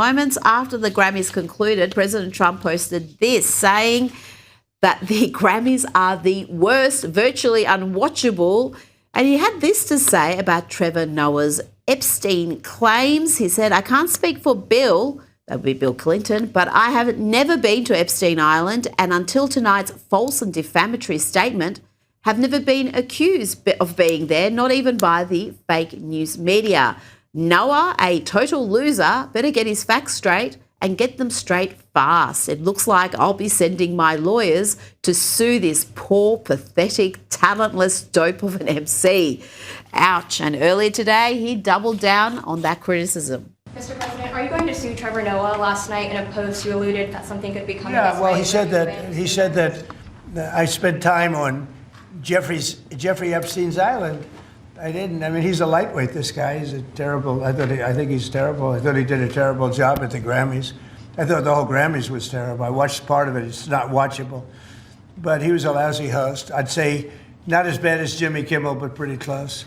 Moments after the Grammys concluded, President Trump posted this, saying that the Grammys are the worst, virtually unwatchable. And he had this to say about Trevor Noah's Epstein claims. He said, "I can't speak for Bill," that would be Bill Clinton, "but I have never been to Epstein Island, and until tonight's false and defamatory statement, have never been accused of being there, not even by the fake news media. Noah, a total loser, better get his facts straight and get them straight fast. It looks like I'll be sending my lawyers to sue this poor, pathetic, talentless dope of an MC." Ouch. And earlier today, he doubled down on that criticism. Mr. President, are you going to sue Trevor Noah? Last night in a post, you alluded that something could be coming. Yeah, well, he said that I spent time on Jeffrey Epstein's island. I didn't. I mean, he's a lightweight, this guy. He's a terrible, I think he's terrible. I thought he did a terrible job at the Grammys. I thought the whole Grammys was terrible. I watched part of it. It's not watchable. But he was a lousy host. I'd say not as bad as Jimmy Kimmel, but pretty close.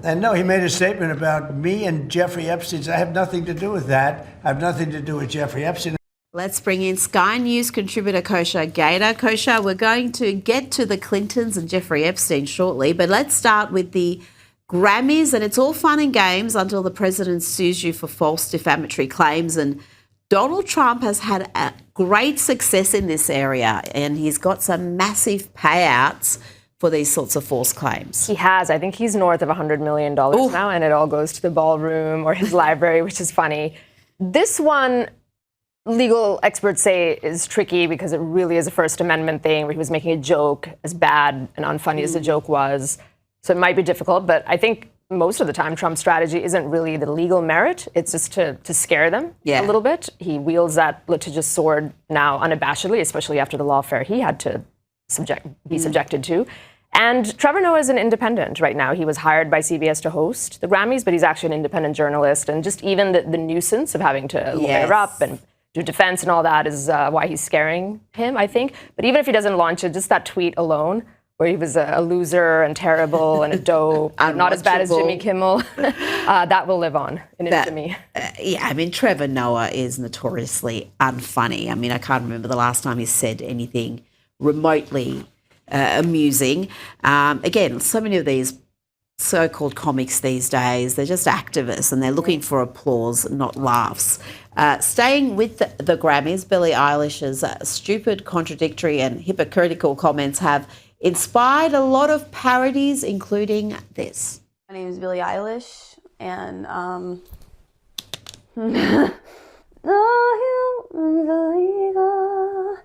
And no, he made a statement about me and Jeffrey Epstein. I have nothing to do with that. I have nothing to do with Jeffrey Epstein. Let's bring in Sky News contributor Kosha Gada. Kosha, we're going to get to the Clintons and Jeffrey Epstein shortly, but let's start with the Grammys, and it's all fun and games until the president sues you for false defamatory claims. And Donald Trump has had a great success in this area, and he's got some massive payouts for these sorts of false claims. He has. I think he's north of $100 million now, and it all goes to the ballroom or his library, which is funny. This one, legal experts say, is tricky because it really is a First Amendment thing where he was making a joke, as bad and unfunny as the joke was. So it might be difficult, but I think most of the time Trump's strategy isn't really the legal merit. It's just to scare them a little bit. He wields that litigious sword now unabashedly, especially after the lawfare he had to be subjected to. And Trevor Noah is an independent right now. He was hired by CBS to host the Grammys, but he's actually an independent journalist. And just even the nuisance of having to lawyer up and do defense and all that is why he's scaring him, I think. But even if he doesn't launch it, just that tweet alone, where he was a loser and terrible and a dope, not as bad as Jimmy Kimmel, that will live on in infamy. Yeah, I mean, Trevor Noah is notoriously unfunny. I mean, I can't remember the last time he said anything remotely amusing. Again, so many of these so-called comics these days, they're just activists and they're looking for applause, not laughs. Staying with the Grammys, Billie Eilish's stupid, contradictory and hypocritical comments have inspired a lot of parodies, including this. My name is Billie Eilish, and no humans illegal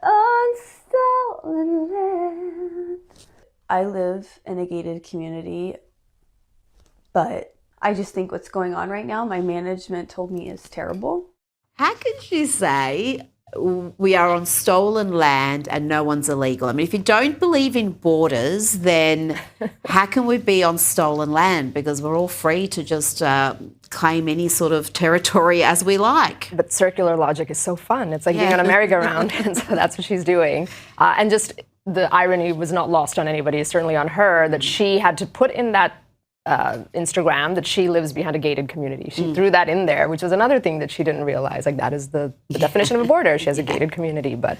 on stolen land. I live in a gated community, but I just think what's going on right now, my management told me, is terrible. How can she say we are on stolen land and no one's illegal? I mean, if you don't believe in borders, then how can we be on stolen land? Because we're all free to just claim any sort of territory as we like. But circular logic is so fun. It's like being on a merry-go-round, and so that's what she's doing. And just the irony was not lost on anybody, certainly on her, that she had to put in that Instagram that she lives behind a gated community. She threw that in there, which was another thing that she didn't realize. Like, that is the definition of a border. She has a gated community, but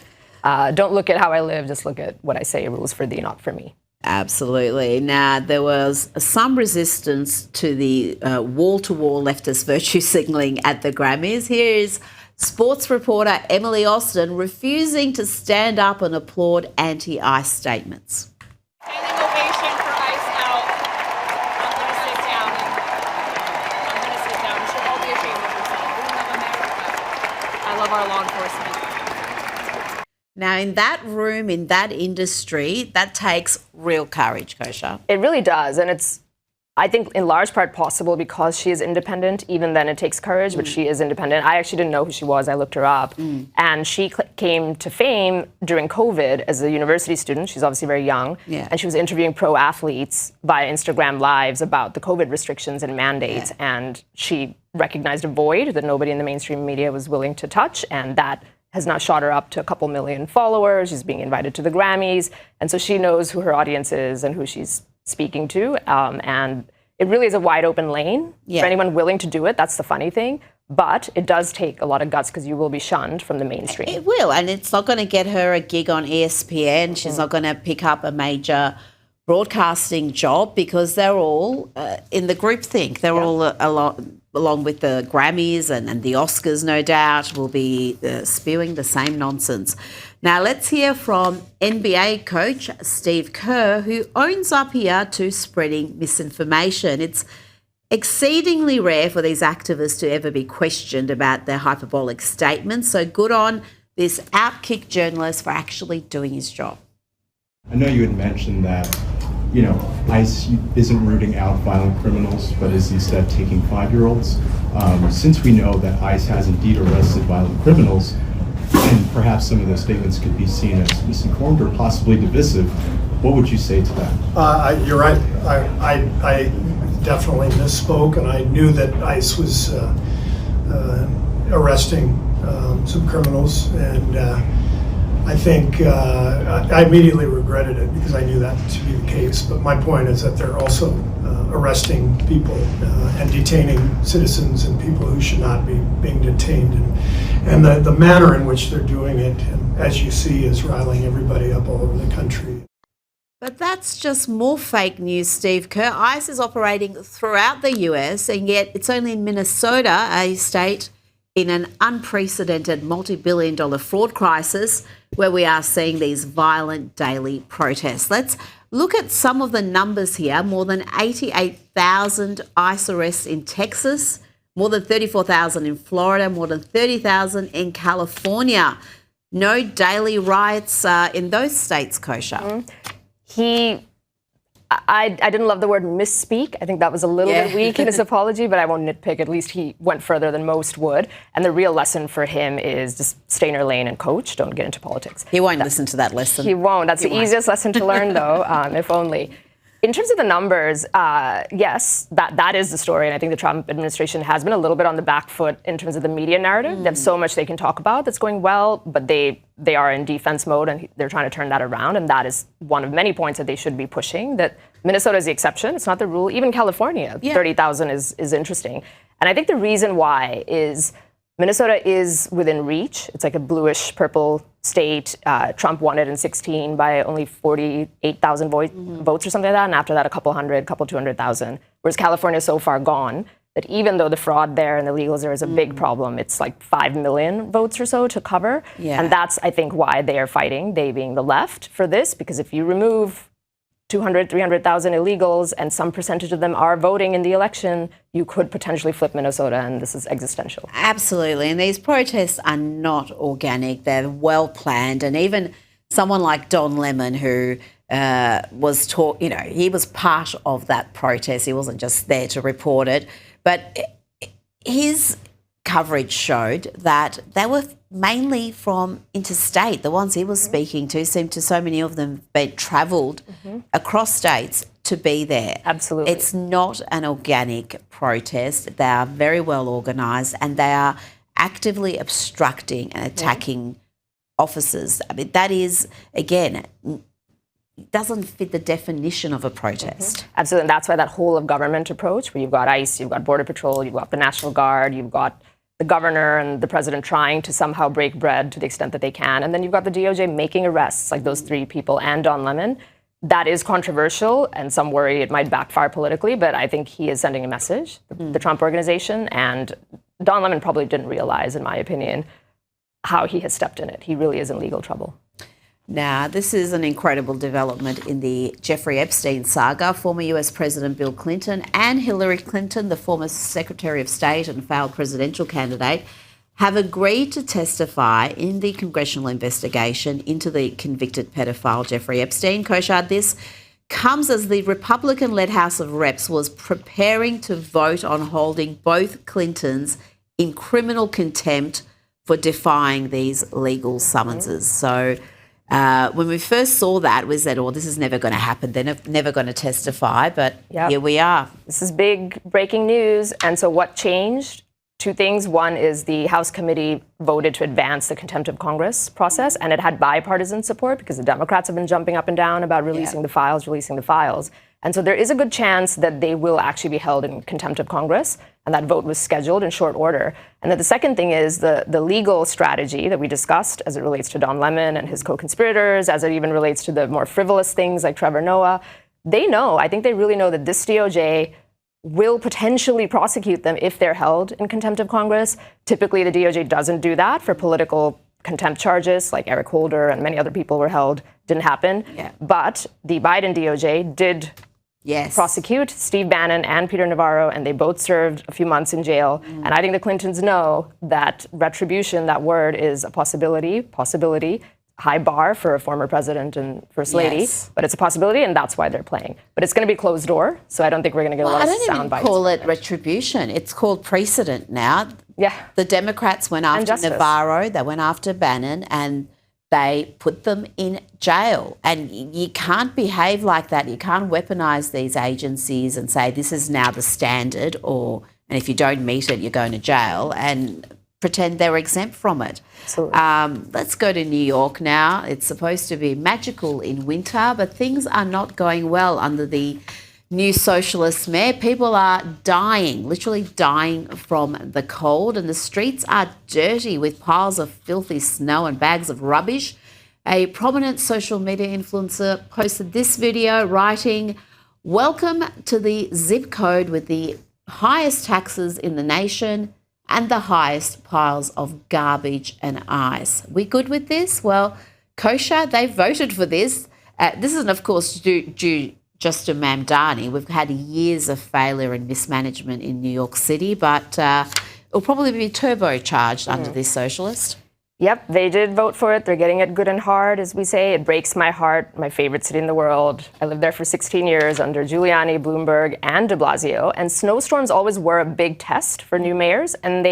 don't look at how I live, just look at what I say, rules for thee, not for me. Absolutely. Now, there was some resistance to the wall-to-wall leftist virtue signalling at the Grammys. Here is sports reporter Emily Austin refusing to stand up and applaud anti-ICE statements. Standing ovation for ICE out. I'm going to sit down. I'm going to sit down. You should all be ashamed of yourself. We love America. I love our law enforcement. Now, in that room, in that industry, that takes real courage, Kosha. It really does. And it's, I think, in large part possible because she is independent. Even then, it takes courage, but she is independent. I actually didn't know who she was. I looked her up. And she came to fame during COVID as a university student. She's obviously very young. And she was interviewing pro athletes via Instagram Lives about the COVID restrictions and mandates. And she recognized a void that nobody in the mainstream media was willing to touch. And that has now shot her up to a couple million followers. She's being invited to the Grammys. And so she knows who her audience is and who she's speaking to. And it really is a wide open lane for anyone willing to do it. That's the funny thing. But it does take a lot of guts because you will be shunned from the mainstream. It will, and it's not going to get her a gig on ESPN. She's not going to pick up a major broadcasting job because they're all in the groupthink. They're all along with the Grammys and the Oscars, no doubt, will be spewing the same nonsense. Now let's hear from NBA coach Steve Kerr, who owns up here to spreading misinformation. It's exceedingly rare for these activists to ever be questioned about their hyperbolic statements. So good on this outkick journalist for actually doing his job. I know you had mentioned that, ICE isn't rooting out violent criminals, but is instead taking 5-year-olds. Since we know that ICE has indeed arrested violent criminals, and perhaps some of those statements could be seen as misinformed or possibly divisive, what would you say to that? You're right. I definitely misspoke, and I knew that ICE was arresting some criminals, and I think I immediately regretted it because I knew that to be the case. But my point is that they're also arresting people and detaining citizens and people who should not be being detained, and the manner in which they're doing it, as you see, is riling everybody up all over the country. But that's just more fake news, Steve Kerr. ICE is operating throughout the US, and yet it's only in Minnesota, a state in an unprecedented multi-billion-dollar fraud crisis, where we are seeing these violent daily protests. Let's look at some of the numbers here. More than 88,000 ICE arrests in Texas, more than 34,000 in Florida, more than 30,000 in California. No daily riots in those states, Kosha. I didn't love the word misspeak. I think that was a little bit weak in his apology, but I won't nitpick. At least he went further than most would. And the real lesson for him is just stay in your lane and coach. Don't get into politics. He won't listen to that lesson. He won't. That's the easiest lesson to learn, though, if only. In terms of the numbers, yes, that is the story. And I think the Trump administration has been a little bit on the back foot in terms of the media narrative. They have so much they can talk about that's going well, but they are in defense mode and they're trying to turn that around. And that is one of many points that they should be pushing, that Minnesota is the exception. It's not the rule. Even California, 30,000 is interesting. And I think the reason why is Minnesota is within reach. It's like a bluish purple state. Trump won it in 2016 by only 48,000 votes or something like that. And after that, a couple 200,000. Whereas California is so far gone that even though the fraud there and the illegals there is a big problem, it's like 5 million votes or so to cover. Yeah. And that's, I think, why they are fighting, they being the left, for this. Because if you remove 200, 300,000 illegals and some percentage of them are voting in the election, you could potentially flip Minnesota, and this is existential. Absolutely. And these protests are not organic. They're well planned. And even someone like Don Lemon, who was he was part of that protest. He wasn't just there to report it. But his coverage showed that they were mainly from interstate. The ones he was speaking to seemed to so many of them be travelled across states to be there. Absolutely. It's not an organic protest. They are very well organised and they are actively obstructing and attacking officers. I mean, that is, again, doesn't fit the definition of a protest. Absolutely, and that's why that whole of government approach, where you've got ICE, you've got Border Patrol, you've got the National Guard, you've got the governor and the president trying to somehow break bread to the extent that they can. And then you've got the DOJ making arrests, like those 3 people and Don Lemon. That is controversial, and some worry it might backfire politically, but I think he is sending a message, the Trump organization. And Don Lemon probably didn't realize, in my opinion, how he has stepped in it. He really is in legal trouble. Now, this is an incredible development in the Jeffrey Epstein saga. Former US President Bill Clinton and Hillary Clinton, the former Secretary of State and failed presidential candidate, have agreed to testify in the congressional investigation into the convicted pedophile Jeffrey Epstein. Kosha, this comes as the Republican-led House of Reps was preparing to vote on holding both Clintons in criminal contempt for defying these legal summonses. So when we first saw that, we said, oh, this is never going to happen. They're never going to testify. But here we are. This is big breaking news. And so what changed? 2 things. One is the House committee voted to advance the contempt of Congress process, and it had bipartisan support because the Democrats have been jumping up and down about releasing the files. And so there is a good chance that they will actually be held in contempt of Congress, and that vote was scheduled in short order. And then the second thing is the legal strategy that we discussed as it relates to Don Lemon and his co-conspirators, as it even relates to the more frivolous things like Trevor Noah. They know, I think they really know that this DOJ will potentially prosecute them if they're held in contempt of Congress. Typically, the DOJ doesn't do that for political contempt charges, like Eric Holder and many other people were held. Didn't happen. Yeah. But the Biden DOJ did prosecute Steve Bannon and Peter Navarro, and they both served a few months in jail. And I think the Clintons know that retribution, that word, is a possibility, high bar for a former president and first lady, but it's a possibility, and that's why they're playing. But it's going to be closed door, so I don't think we're going to get a lot of sound bites. I don't even call it retribution. It's called precedent now. Yeah. The Democrats went after Navarro, they went after Bannon, and they put them in jail. And you can't behave like that. You can't weaponize these agencies and say this is now the standard, and if you don't meet it, you're going to jail, and pretend they're exempt from it. Let's go to New York now. It's supposed to be magical in winter, but things are not going well under the new socialist mayor. People are dying, literally dying from the cold, and the streets are dirty with piles of filthy snow and bags of rubbish. A prominent social media influencer posted this video writing, "Welcome to the zip code with the highest taxes in the nation and the highest piles of garbage and ice. We good with this?" Well, Kosha, they voted for this. This isn't, of course, due just to Mamdani. We've had years of failure and mismanagement in New York City, but it'll probably be turbocharged under this socialist. Yep, they did vote for it. They're getting it good and hard, as we say. It breaks my heart, my favorite city in the world. I lived there for 16 years under Giuliani, Bloomberg, and de Blasio. And snowstorms always were a big test for new mayors. And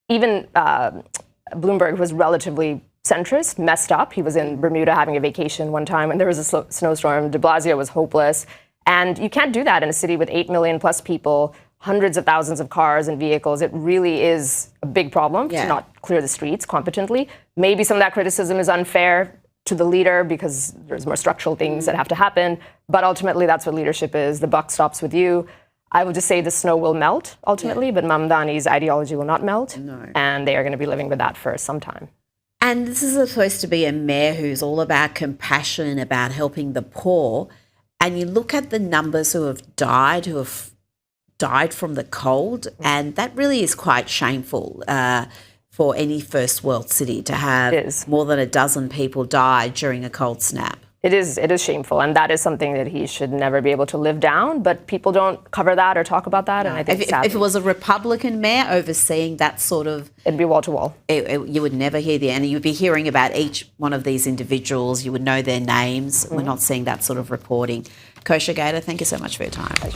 Bloomberg was relatively centrist, messed up. He was in Bermuda having a vacation one time when there was a snowstorm. De Blasio was hopeless. And you can't do that in a city with 8 million plus people, hundreds of thousands of cars and vehicles. It really is a big problem to not clear the streets competently. Maybe some of that criticism is unfair to the leader because there's more structural things that have to happen. But ultimately, that's what leadership is. The buck stops with you. I will just say the snow will melt ultimately, but Mamdani's ideology will not melt. No. And they are going to be living with that for some time. And this is supposed to be a mayor who's all about compassion and about helping the poor. And you look at the numbers who have died from the cold, and that really is quite shameful for any first world city to have more than a dozen people die during a cold snap. It is shameful, and that is something that he should never be able to live down, but people don't cover that or talk about that, and I think if it was a Republican mayor overseeing that sort of... It'd be wall to wall. You would never hear and you'd be hearing about each one of these individuals, you would know their names. We're not seeing that sort of reporting. Kosha Gada, thank you so much for your time.